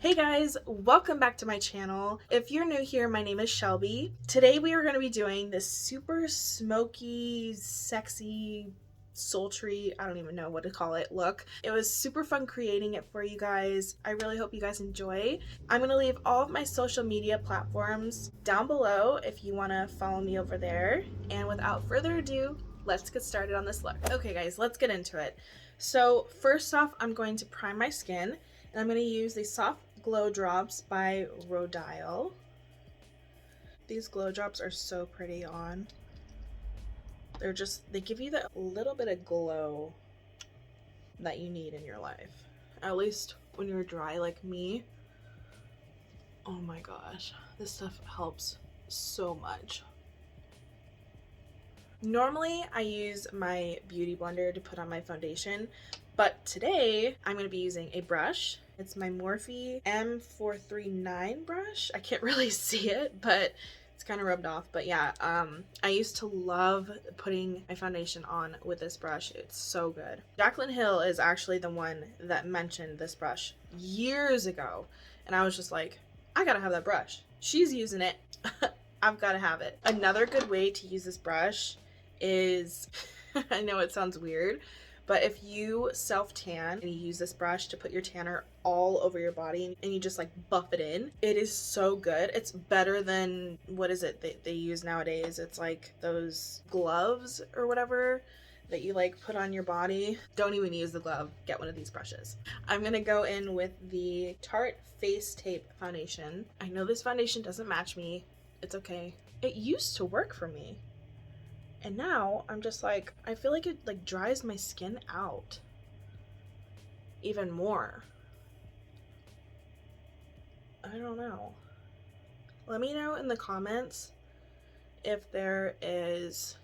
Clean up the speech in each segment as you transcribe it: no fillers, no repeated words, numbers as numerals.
Hey guys, welcome back to my channel. If you're new here, my name is Shelby. Today we are going to be doing this super smoky, sexy, sultry, I don't even know what to call it, look. It was super fun creating it for you guys. I really hope you guys enjoy. I'm going to leave all of my social media platforms down below if you want to follow me over there. And without further ado, let's get started on this look. Okay guys, let's get into it. So first off, I'm going to prime my skin. And I'm going to use these soft glow drops by Rodial. These glow drops are so pretty on. They give you that little bit of glow that you need in your life. At least when you're dry like me. Oh my gosh, this stuff helps so much. Normally I use my beauty blender to put on my foundation, but today I'm going to be using a brush. It's my Morphe M439 brush. I can't really see it, but it's kind of rubbed off. But yeah, I used to love putting my foundation on with this brush. It's so good. Jaclyn Hill is actually the one that mentioned this brush years ago, and I was just like, I gotta have that brush. She's using it. I've got to have it. Another good way to use this brush is, I know it sounds weird, but if you self-tan and you use this brush to put your tanner all over your body and you just like buff it in, it is so good. It's better than, what is it they use nowadays? It's like those gloves or whatever that you like put on your body. Don't even use the glove. Get one of these brushes. I'm gonna go in with the Tarte Face Tape foundation. I know this foundation doesn't match me. It's okay. It used to work for me. And now I'm just like, I feel like it like dries my skin out even more. I don't know. Let me know in the comments if there is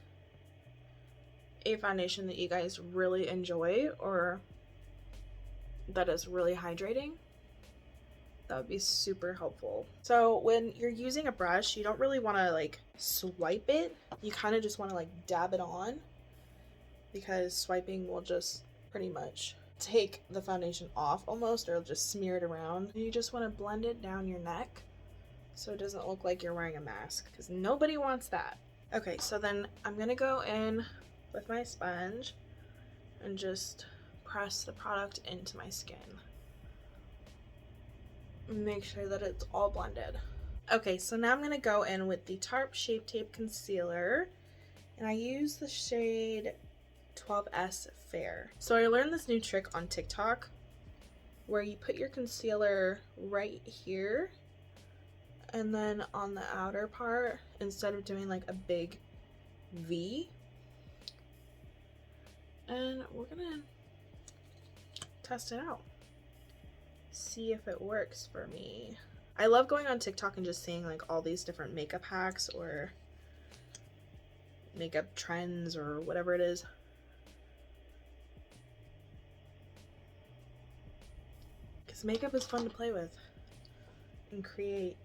a foundation that you guys really enjoy or that is really hydrating. That would be super helpful. So when you're using a brush, you don't really want to like swipe it. You kind of just want to like dab it on, because swiping will just pretty much take the foundation off almost, or just smear it around. You just want to blend it down your neck so it doesn't look like you're wearing a mask, because nobody wants that. Okay, so then I'm gonna go in with my sponge and just press the product into my skin. Make sure that it's all blended. Okay, so now I'm going to go in with the Tarte Shape Tape Concealer, and I use the shade 12S Fair. So I learned this new trick on TikTok where you put your concealer right here, and then on the outer part, instead of doing like a big V, and we're gonna test it out. See if it works for me. I love going on TikTok and just seeing like all these different makeup hacks or makeup trends or whatever it is. Because makeup is fun to play with and create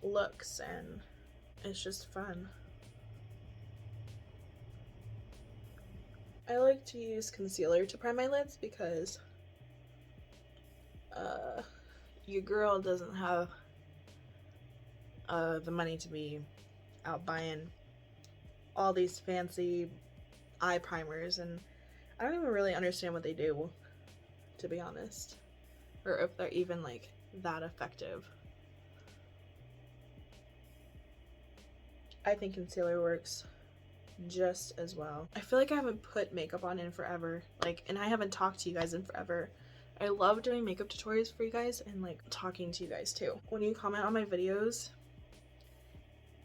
looks, and it's just fun. I like to use concealer to prime my lids because your girl doesn't have the money to be out buying all these fancy eye primers, and I don't even really understand what they do, to be honest, or if they're even like that effective. I think concealer works just as well. I feel like I haven't put makeup on in forever, and I haven't talked to you guys in forever. I love doing makeup tutorials for you guys and like talking to you guys too. When you comment on my videos,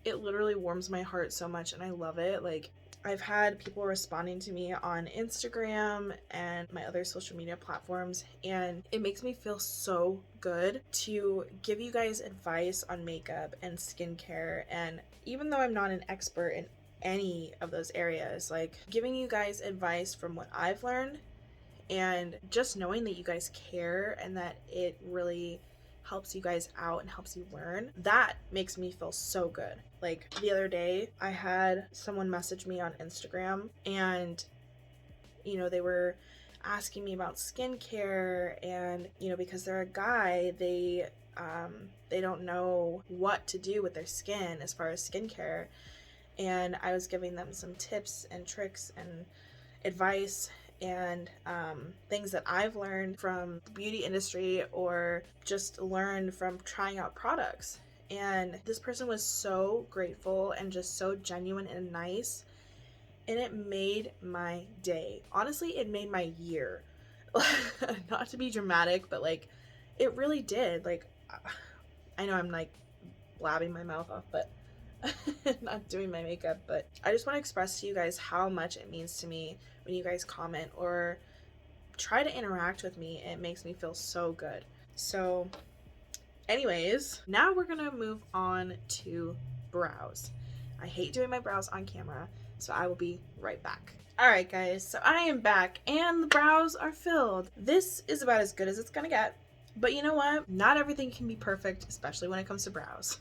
it literally warms my heart so much, and I love it. Like, I've had people responding to me on Instagram and my other social media platforms, and it makes me feel so good to give you guys advice on makeup and skincare. And even though I'm not an expert in any of those areas, like giving you guys advice from what I've learned, and just knowing that you guys care and that it really helps you guys out and helps you learn, that makes me feel so good. Like the other day, I had someone message me on Instagram, and they were asking me about skincare, and you know, because they're a guy, they don't know what to do with their skin as far as skincare. And I was giving them some tips and tricks and advice and things that I've learned from the beauty industry or just learned from trying out products. And this person was so grateful and just so genuine and nice. And it made my day. Honestly, it made my year. Not to be dramatic, but like, it really did. Like, I know I'm like blabbing my mouth off, but not doing my makeup, but I just want to express to you guys how much it means to me when you guys comment or try to interact with me. It makes me feel so good. So anyways, now we're gonna move on to brows. I hate doing my brows on camera, so I will be right back. Alright guys, so I am back and the brows are filled. This is about as good as it's gonna get. But you know what? Not everything can be perfect, especially when it comes to brows.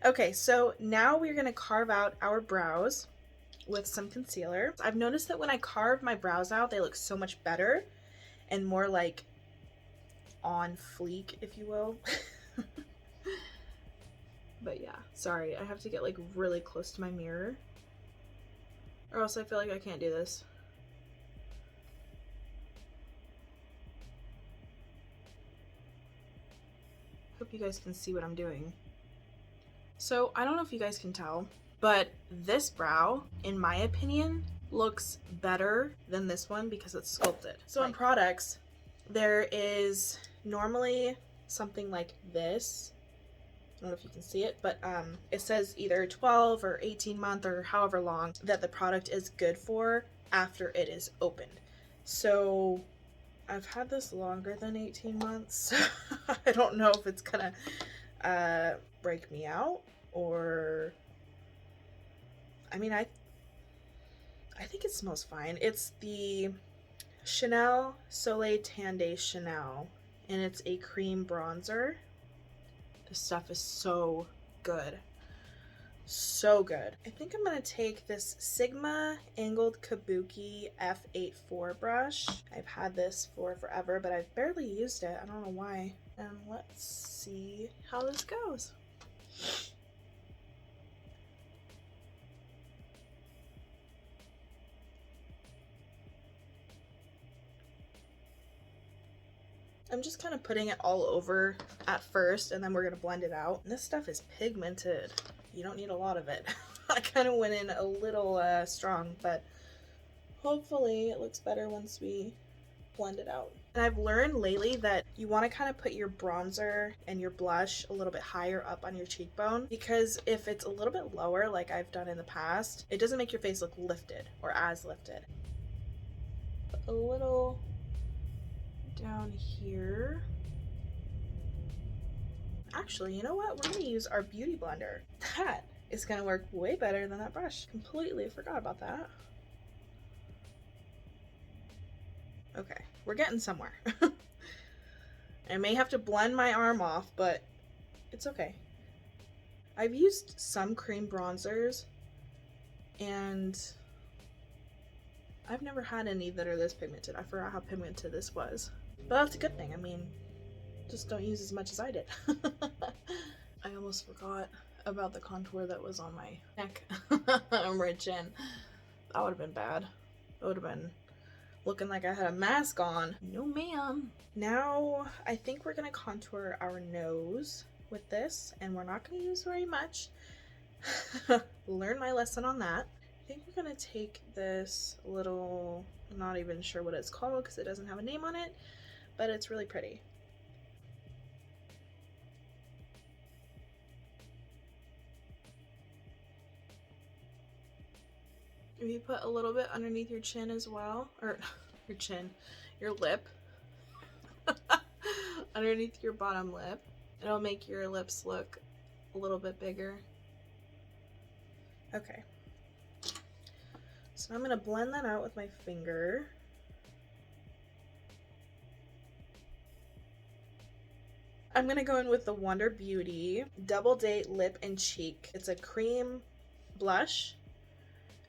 Okay, so now we're going to carve out our brows with some concealer. I've noticed that when I carve my brows out, they look so much better and more like on fleek, if you will. But yeah, sorry, I have to get like really close to my mirror or else I feel like I can't do this. Hope you guys can see what I'm doing. So I don't know if you guys can tell, but this brow, in my opinion, looks better than this one because it's sculpted. So in products, there is normally something like this. I don't know if you can see it, but it says either 12 or 18 month or however long that the product is good for after it is opened. So I've had this longer than 18 months. I don't know if it's gonna break me out or I mean I think it smells fine. It's the Chanel Soleil Tan Day Chanel and it's a cream bronzer. This stuff is so good. So good. I think I'm gonna take this Sigma Angled Kabuki F84 brush. I've had this for forever, but I've barely used it. I don't know why. And let's see how this goes. I'm just kind of putting it all over at first, and then we're gonna blend it out. And this stuff is pigmented. You don't need a lot of it. I kind of went in a little strong, but hopefully it looks better once we blend it out. And I've learned lately that you want to kind of put your bronzer and your blush a little bit higher up on your cheekbone, because if it's a little bit lower like I've done in the past, it doesn't make your face look lifted or as lifted. A little down here. Actually, you know what? We're going to use our beauty blender. That is going to work way better than that brush. Completely forgot about that. Okay, we're getting somewhere. I may have to blend my arm off, but it's okay. I've used some cream bronzers, and I've never had any that are this pigmented. I forgot how pigmented this was. But that's a good thing. I mean, just don't use as much as I did. I almost forgot about the contour that was on my neck. My chin. That would have been bad. That would have been looking like I had a mask on. No ma'am. Now I think we're gonna contour our nose with this, and we're not gonna use very much. Learn my lesson on that. I think we're gonna take this little, I'm not even sure what it's called because it doesn't have a name on it, but it's really pretty. If you put a little bit underneath your chin as well, or your chin, your lip, underneath your bottom lip, it'll make your lips look a little bit bigger. Okay. So I'm going to blend that out with my finger. I'm going to go in with the Wonder Beauty Double Date Lip and Cheek. It's a cream blush.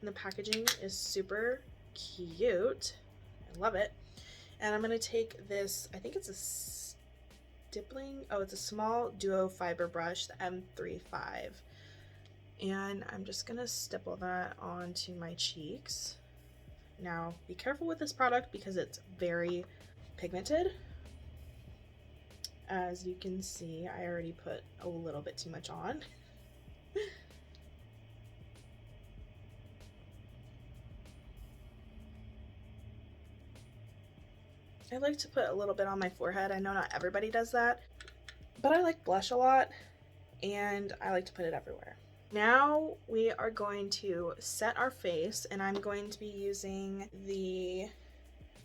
And the packaging is super cute. I love it. And I'm going to take this, I think it's a stippling, oh, it's a small duo fiber brush, the M35. And I'm just going to stipple that onto my cheeks. Now, be careful with this product because it's very pigmented. As you can see, I already put a little bit too much on. I like to put a little bit on my forehead. I know not everybody does that, but I like blush a lot and I like to put it everywhere. Now we are going to set our face, and I'm going to be using the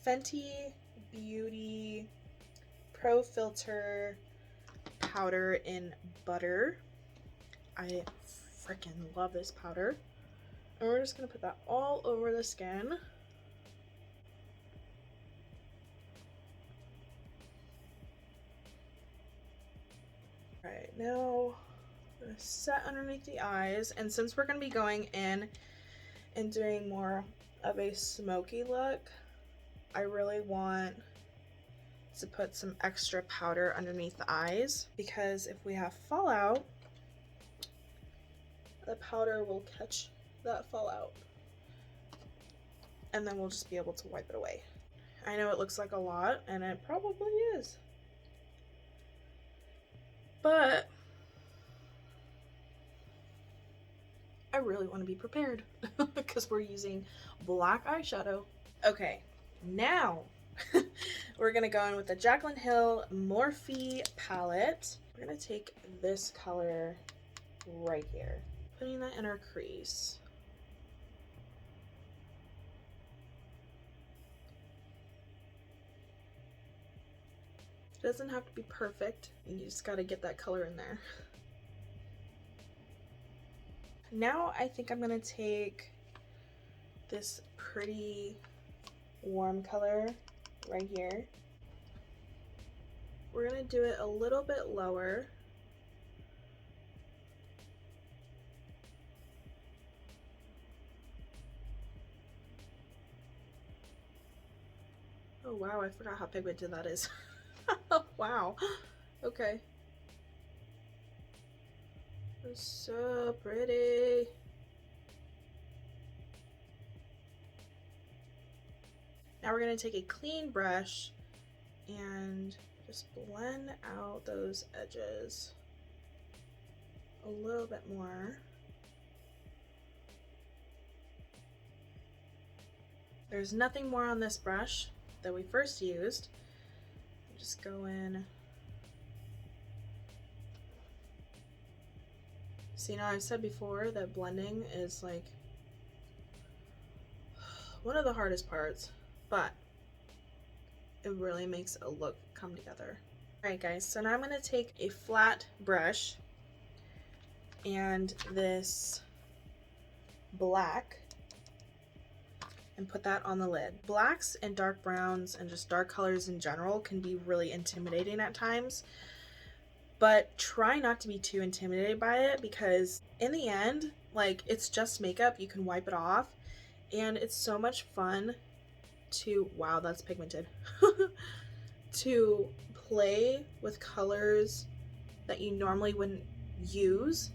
Fenty Beauty Pro Filter powder in Butter. I freaking love this powder. And we're just gonna put that all over the skin. All right, now I'm gonna set underneath the eyes, and since we're gonna be going in and doing more of a smoky look, I really want to put some extra powder underneath the eyes, because if we have fallout, the powder will catch that fallout, and then we'll just be able to wipe it away. I know it looks like a lot, and it probably is, but I really want to be prepared because we're using black eyeshadow. Okay, now we're gonna go in with the Jaclyn Hill Morphe palette. We're gonna take this color right here, putting that in our crease. It doesn't have to be perfect, you just gotta get that color in there. Now I think I'm gonna take this pretty warm color right here. We're gonna do it a little bit lower. Oh wow, I forgot how pigmented that is. Wow, okay. It's so pretty. Now we're going to take a clean brush and just blend out those edges a little bit more. There's nothing more on this brush that we first used. Just go in. So, you know, I've said before that blending is like one of the hardest parts, but it really makes a look come together. Alright guys, so now I'm going to take a flat brush and this black and put that on the lid. Blacks and dark browns and just dark colors in general can be really intimidating at times, but try not to be too intimidated by it, because in the end, like, it's just makeup. You can wipe it off, and it's so much fun to, wow, that's pigmented, to play with colors that you normally wouldn't use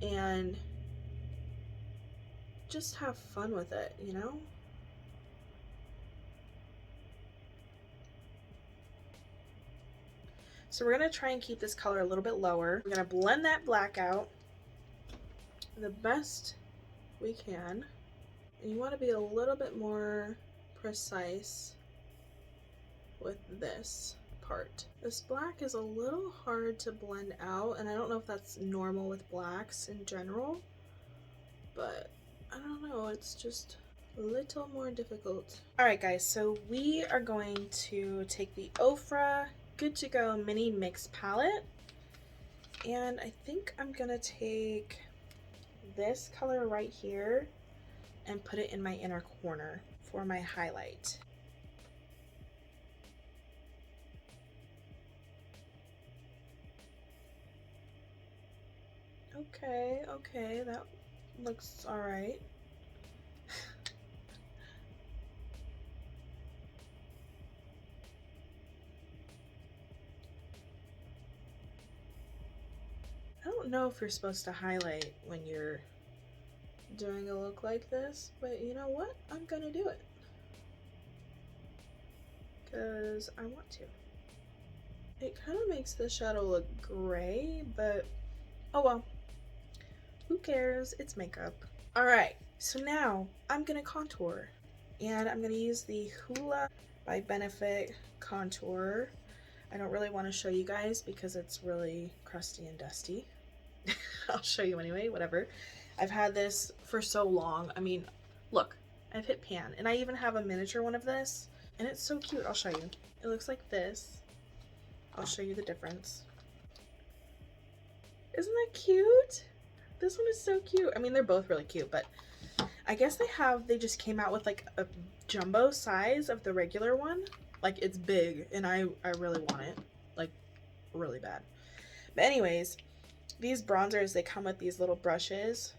and just have fun with it, you know? So we're going to try and keep this color a little bit lower. We're going to blend that black out the best we can. And you want to be a little bit more precise with this part. This black is a little hard to blend out, and I don't know if that's normal with blacks in general, but I don't know, it's just a little more difficult. Alright guys, so we are going to take the Ofra Good To Go Mini Mix palette, and I think I'm gonna take this color right here and put it in my inner corner for my highlight. Okay, that looks alright. don't know if you're supposed to highlight when you're doing a look like this, but you know what? I'm gonna do it. Because I want to. It kind of makes the shadow look gray, but oh well. Who cares? It's makeup. Alright, so now I'm gonna contour. And I'm gonna use the Hoola by Benefit contour. I don't really want to show you guys because it's really crusty and dusty. I'll show you anyway, whatever. I've had this for so long. I mean, look, I've hit pan, and I even have a miniature one of this, and it's so cute. I'll show you. It looks like this. I'll show you the difference. Isn't that cute? This one is so cute. I mean, they're both really cute, but I guess they just came out with like a jumbo size of the regular one. Like, it's big, and I really want it, like, really bad. But anyways, these bronzers, they come with these little brushes,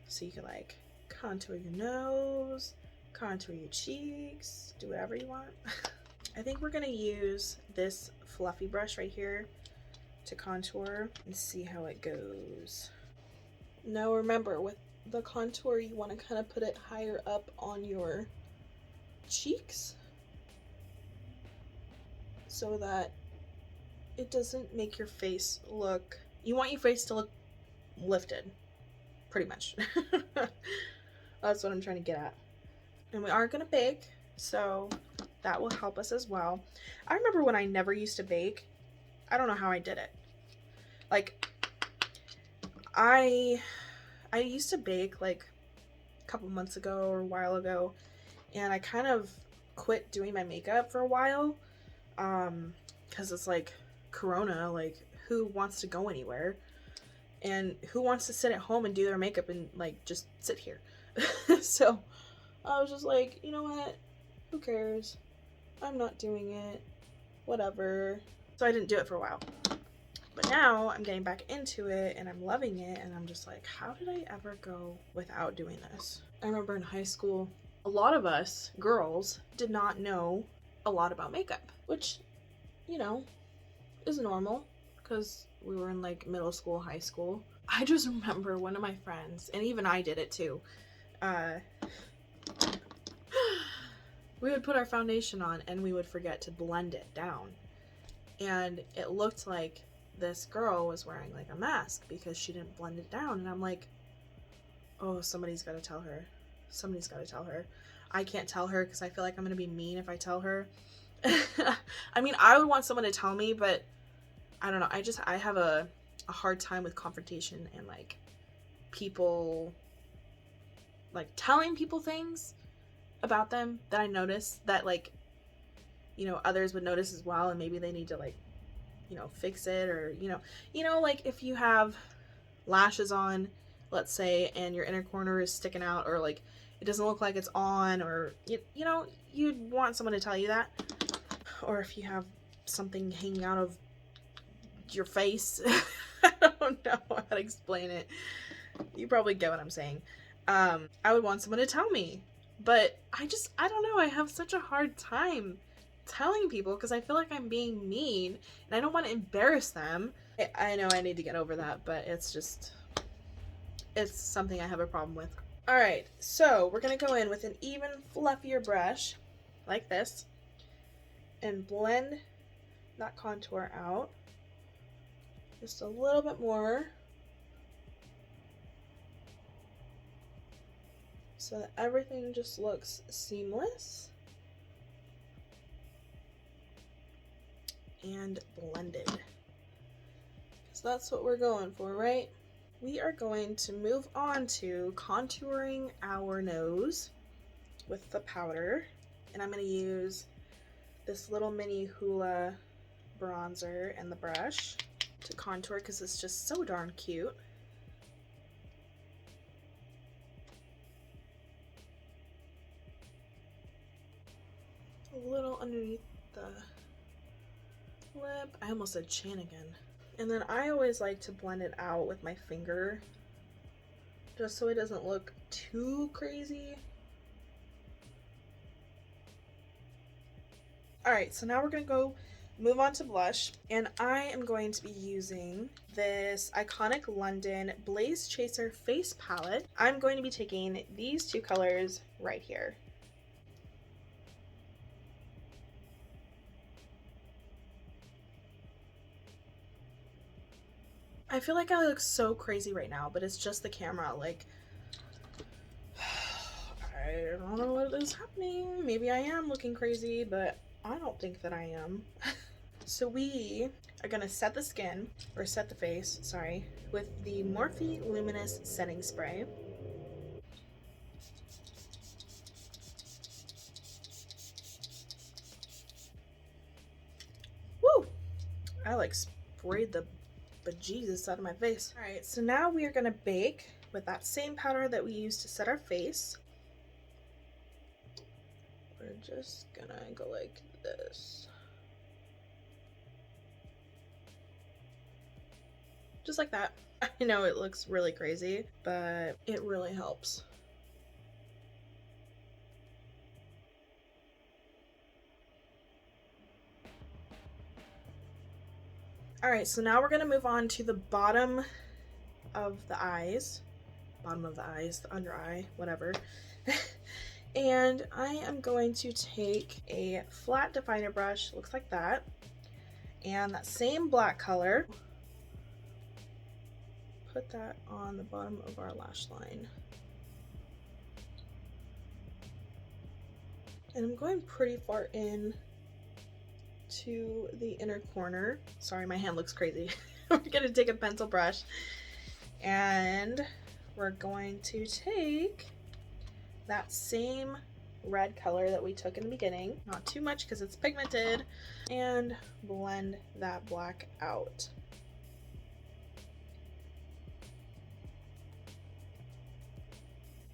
so you can like contour your nose, contour your cheeks, do whatever you want. I think we're gonna use this fluffy brush right here to contour and see how it goes. Now remember, with the contour, you want to kind of put it higher up on your cheeks so that it doesn't make your face look, you want your face to look lifted, pretty much. That's what I'm trying to get at. And we are going to bake, so that will help us as well. I remember when I never used to bake. I don't know how I did it. Like, I used to bake like a couple months ago or a while ago, and I kind of quit doing my makeup for a while, because it's like Corona, like who wants to go anywhere, and who wants to sit at home and do their makeup and like just sit here. So I was just like, you know what, who cares, I'm not doing it, whatever. So I didn't do it for a while. But now I'm getting back into it and I'm loving it, and I'm just like, how did I ever go without doing this? I remember in high school, a lot of us girls did not know a lot about makeup, which, you know, is normal because we were in like middle school, high school. I just remember one of my friends, and even I did it too, we would put our foundation on and we would forget to blend it down, and it looked like this girl was wearing like a mask because she didn't blend it down. And I'm like, oh, somebody's got to tell her. Somebody's got to tell her. I can't tell her because I feel like I'm going to be mean if I tell her. I mean, I would want someone to tell me, but I don't know. I have a hard time with confrontation and like people, like telling people things about them that I notice that, like, you know, others would notice as well, and maybe they need to like, you know, fix it, or you know, like if you have lashes on, let's say, and your inner corner is sticking out, or like it doesn't look like it's on, or you know, you'd want someone to tell you that. Or if you have something hanging out of your face. I don't know how to explain it. You probably get what I'm saying. I would want someone to tell me, but I don't know, I have such a hard time telling people because I feel like I'm being mean and I don't want to embarrass them. I know I need to get over that, but it's something I have a problem with. Alright, so we're going to go in with an even fluffier brush like this and blend that contour out just a little bit more so that everything just looks seamless and blended. So that's what we're going for, right? We are going to move on to contouring our nose with the powder, and I'm going to use this little mini Hoola bronzer and the brush to contour because it's just so darn cute. A little underneath the lip. I almost said chin again. And then I always like to blend it out with my finger just so it doesn't look too crazy. Alright, so now we're going to go move on to blush, and I am going to be using this Iconic London Blaze Chaser Face Palette. I'm going to be taking these two colors right here. I feel like I look so crazy right now, but it's just the camera. Like, I don't know what is happening. Maybe I am looking crazy, but I don't think that I am. So we are gonna set the skin, or set the face, sorry, with the Morphe Luminous Setting Spray. Woo! I like sprayed the bejesus out of my face. All right, so now we are gonna bake with that same powder that we used to set our face. We're just gonna go like this. Just like that. I know it looks really crazy, but it really helps. All right, so now we're gonna move on to the bottom of the eyes. Bottom of the eyes, the under eye, whatever. And I am going to take a flat definer brush, looks like that, and that same black color, put that on the bottom of our lash line. And I'm going pretty far in to the inner corner. Sorry, my hand looks crazy. We're gonna take a pencil brush and we're going to take that same red color that we took in the beginning, not too much because it's pigmented, and blend that black out.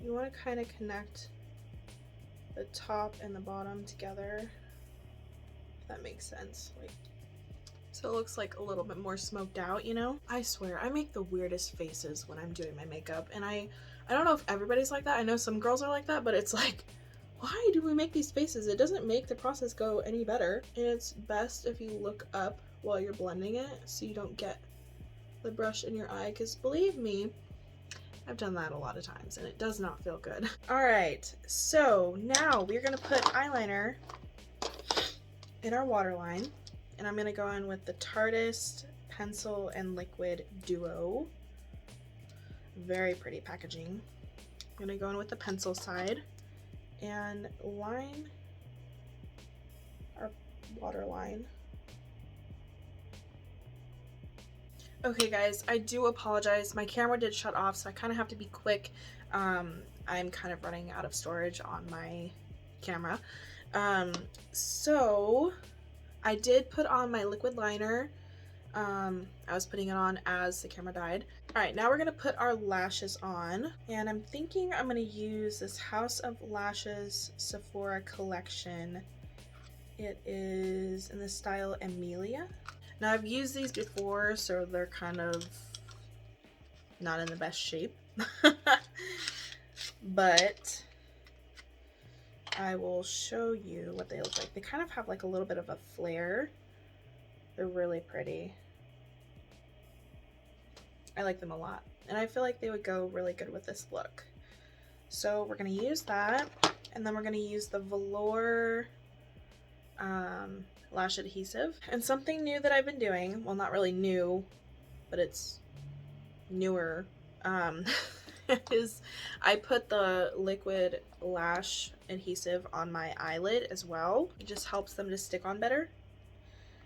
You want to kind of connect the top and the bottom together, if that makes sense. Like, so it looks like a little bit more smoked out, you know? I swear, I make the weirdest faces when I'm doing my makeup, and I don't know if everybody's like that. I know some girls are like that, but it's like, why do we make these faces? It doesn't make the process go any better. And it's best if you look up while you're blending it so you don't get the brush in your eye, because believe me, I've done that a lot of times and it does not feel good. All right, so now we're gonna put eyeliner in our waterline, and I'm gonna go in with the Tarteist Pencil and Liquid Duo. Very pretty packaging. I'm gonna go in with the pencil side and line our waterline. Okay guys, I do apologize. My camera did shut off, so I kind of have to be quick. I'm kind of running out of storage on my camera. So I did put on my liquid liner. I was putting it on as the camera died. All right, now we're gonna put our lashes on, and I'm thinking I'm gonna use this House of Lashes Sephora collection. It is in the style Amelia. Now I've used these before, so they're kind of not in the best shape, but I will show you what they look like. They kind of have like a little bit of a flare. They're really pretty. I like them a lot, and I feel like they would go really good with this look. So we're gonna use that, and then we're gonna use the velour lash adhesive. And something new that I've been doing, well, not really new, but it's newer, is I put the liquid lash adhesive on my eyelid as well. It just helps them to stick on better.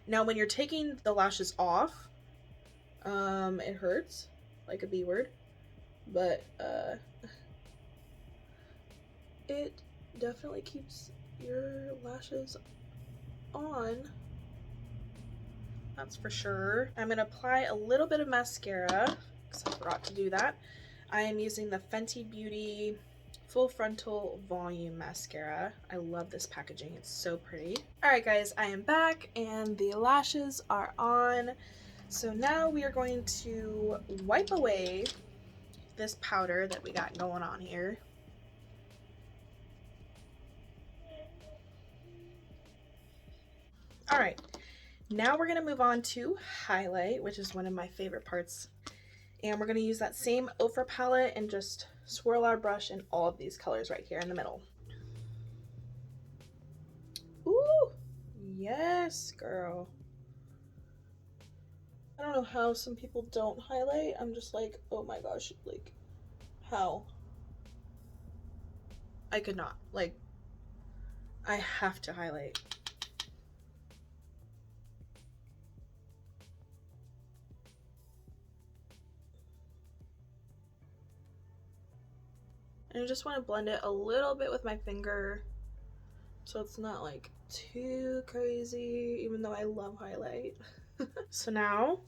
Now when you're taking the lashes off, it hurts like a B word, but it definitely keeps your lashes on, that's for sure. I'm gonna apply a little bit of mascara because I forgot to do that. I am using the Fenty Beauty Full Frontal Volume Mascara. I love this packaging, it's so pretty. All right guys, I am back and the lashes are on. So now we are going to wipe away this powder that we got going on here. All right, Now we're gonna move on to highlight, which is one of my favorite parts. And we're gonna use that same ochre palette and just swirl our brush in all of these colors right here in the middle. Ooh, yes, girl. I don't know how some people don't highlight. I'm just like, oh my gosh, like, how? I could not. Like, I have to highlight. And I just want to blend it a little bit with my finger so it's not like too crazy, even though I love highlight. So now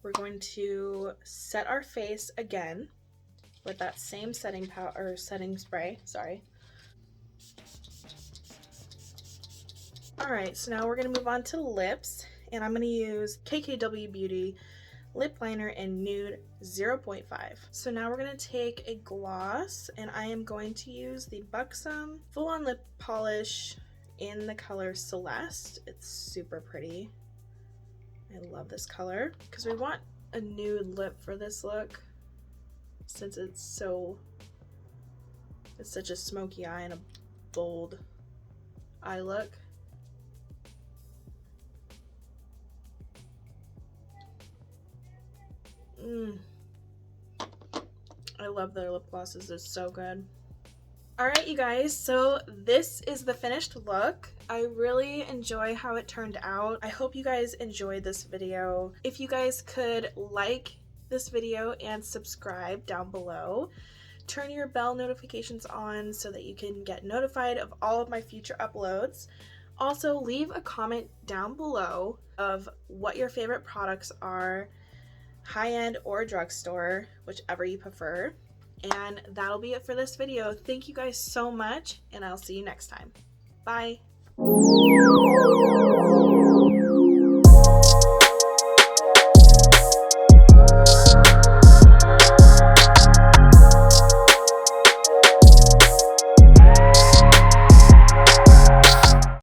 we're going to set our face again with that same setting powder or setting spray, sorry. All right, so now we're gonna move on to lips, and I'm gonna use KKW Beauty lip liner in nude 0.5. So now we're gonna take a gloss, and I am going to use the Buxom Full On Lip Polish in the color Celeste. It's super pretty. I love this color because we want a nude lip for this look since it's such a smoky eye and a bold eye look. I love their lip glosses, they're so good. Alright you guys, so this is the finished look. I really enjoy how it turned out. I hope you guys enjoyed this video. If you guys could like this video and subscribe down below. Turn your bell notifications on so that you can get notified of all of my future uploads. Also, leave a comment down below of what your favorite products are, high-end or drugstore, whichever you prefer. And that'll be it for this video. Thank you guys so much, and I'll see you next time. Bye.